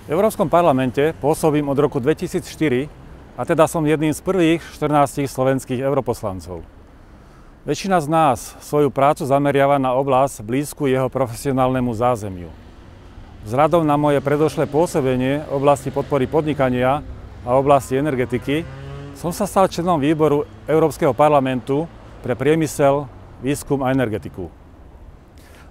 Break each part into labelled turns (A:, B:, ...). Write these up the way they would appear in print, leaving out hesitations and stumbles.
A: V Európskom parlamente pôsobím od roku 2004 a teda som jedným z prvých 14 slovenských europoslancov. Väčšina z nás svoju prácu zameriava na oblasť blízku jeho profesionálnemu zázemiu. Vzhľadom na moje predošlé pôsobenie v oblasti podpory podnikania a oblasti energetiky som sa stal členom výboru Európskeho parlamentu pre priemysel, výskum a energetiku.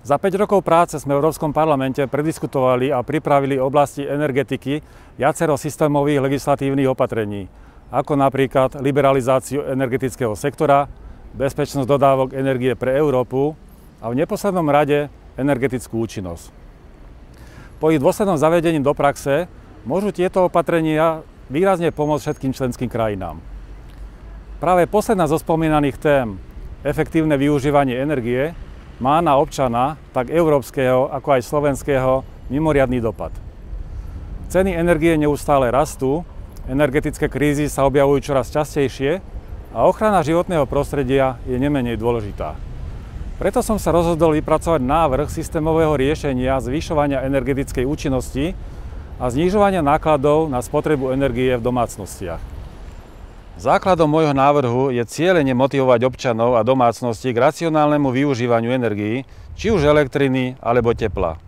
A: Za 5 rokov práce sme v Európskom parlamente prediskutovali a pripravili v oblasti energetiky viacero systémových legislatívnych opatrení, ako napríklad liberalizáciu energetického sektora, bezpečnosť dodávok energie pre Európu a v neposlednom rade energetickú účinnosť. Po ich dôslednom zavedení do praxe môžu tieto opatrenia výrazne pomôcť všetkým členským krajinám. Práve posledná zo spomínaných tém, efektívne využívanie energie, má na občana, tak európskeho, ako aj slovenského, mimoriadny dopad. Ceny energie neustále rastú, energetické krízy sa objavujú čoraz častejšie a ochrana životného prostredia je nemenej dôležitá. Preto som sa rozhodol vypracovať návrh systémového riešenia zvyšovania energetickej účinnosti a znižovania nákladov na spotrebu energie v domácnostiach. Základom môjho návrhu je cielene motivovať občanov a domácnosti k racionálnemu využívaniu energií, či už elektriny alebo tepla.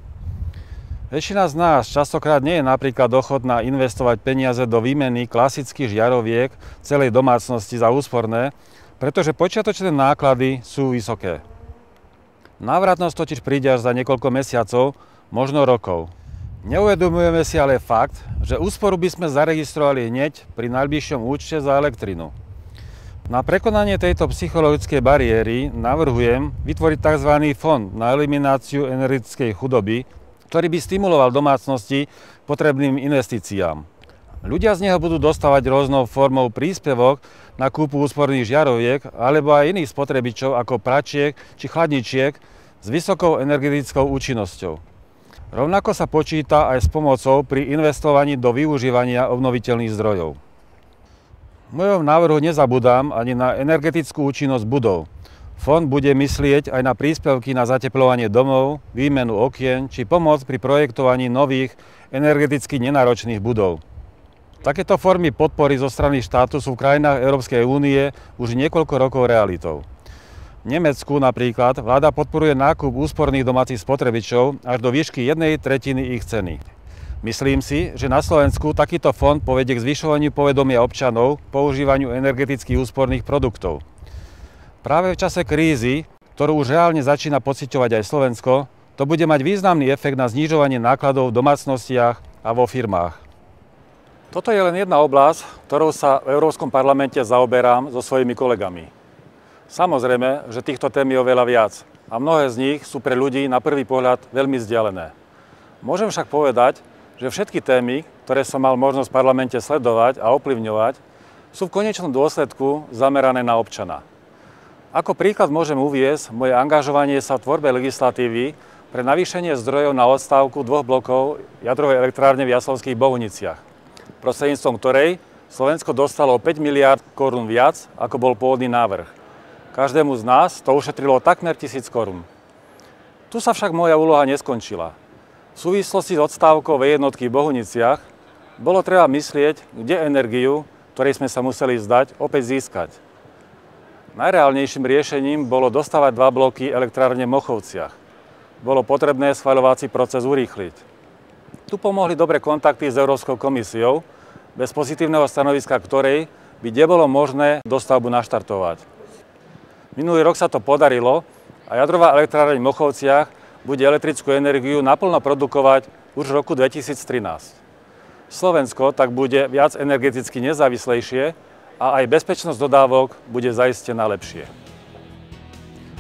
A: Väčšina z nás častokrát nie je napríklad ochotná investovať peniaze do výmeny klasických žiaroviek celej domácnosti za úsporné, pretože počiatočné náklady sú vysoké. Návratnosť totiž príde až za niekoľko mesiacov, možno rokov. Neuvedomujeme si ale fakt, že úsporu by sme zaregistrovali hneď pri najbližšom účte za elektrinu. Na prekonanie tejto psychologickej bariéry navrhujem vytvoriť tzv. Fond na elimináciu energetickej chudoby, ktorý by stimuloval domácnosti potrebným investíciám. Ľudia z neho budú dostávať rôznou formou príspevok na kúpu úsporných žiaroviek alebo aj iných spotrebičov ako pračiek či chladničiek s vysokou energetickou účinnosťou. Rovnako sa počíta aj s pomocou pri investovaní do využívania obnoviteľných zdrojov. V mojom návrhu nezabudám ani na energetickú účinnosť budov. Fond bude myslieť aj na príspevky na zatepľovanie domov, výmenu okien či pomoc pri projektovaní nových energeticky nenáročných budov. Takéto formy podpory zo strany štátu sú v krajinách Európskej únie už niekoľko rokov realitou. V Nemecku napríklad vláda podporuje nákup úsporných domácich spotrebičov až do výšky 1/3 ich ceny. Myslím si, že na Slovensku takýto fond povedie k zvyšovaniu povedomia občanov k používaniu energetických úsporných produktov. Práve v čase krízy, ktorú už reálne začína pociťovať aj Slovensko, to bude mať významný efekt na znižovanie nákladov v domácnostiach a vo firmách. Toto je len jedna oblasť, ktorou sa v Európskom parlamente zaoberám so svojimi kolegami. Samozrejme, že týchto tém je oveľa viac a mnohé z nich sú pre ľudí na prvý pohľad veľmi vzdialené. Môžem však povedať, že všetky témy, ktoré som mal možnosť v parlamente sledovať a ovplyvňovať, sú v konečnom dôsledku zamerané na občana. Ako príklad môžem uviesť moje angažovanie sa v tvorbe legislatívy pre navýšenie zdrojov na odstávku 2 blokov jadrovej elektrárne v Jaslovských Bohuniciach, prostredníctvom ktorej Slovensko dostalo 5 miliárd korún viac, ako bol pôvodný návrh. Každému z nás to ušetrilo takmer 1000 korún. Tu sa však moja úloha neskončila. V súvislosti s odstávkou V1 v Bohuniciach bolo treba myslieť, kde energiu, ktorej sme sa museli vzdať, opäť získať. Najreálnejším riešením bolo dostávať 2 bloky elektrárne v Mochovciach. Bolo potrebné schvaľovací proces urýchliť. Tu pomohli dobré kontakty s Európskou komisiou, bez pozitívneho stanoviska ktorej by nebolo možné dostavbu naštartovať. Minulý rok sa to podarilo a jadrová elektráreň v Mochovciach bude elektrickú energiu naplno produkovať už v roku 2013. Slovensko tak bude viac energeticky nezávislejšie a aj bezpečnosť dodávok bude zaistená lepšie.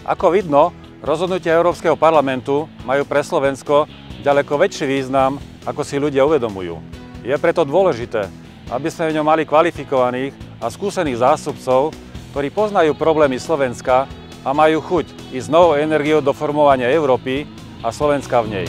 A: Ako vidno, rozhodnutia Európskeho parlamentu majú pre Slovensko ďaleko väčší význam, ako si ľudia uvedomujú. Je preto dôležité, aby sme v ňom mali kvalifikovaných a skúsených zástupcov, ktorí poznajú problémy Slovenska a majú chuť ísť s novou energiou do formovania Európy a Slovenska v nej.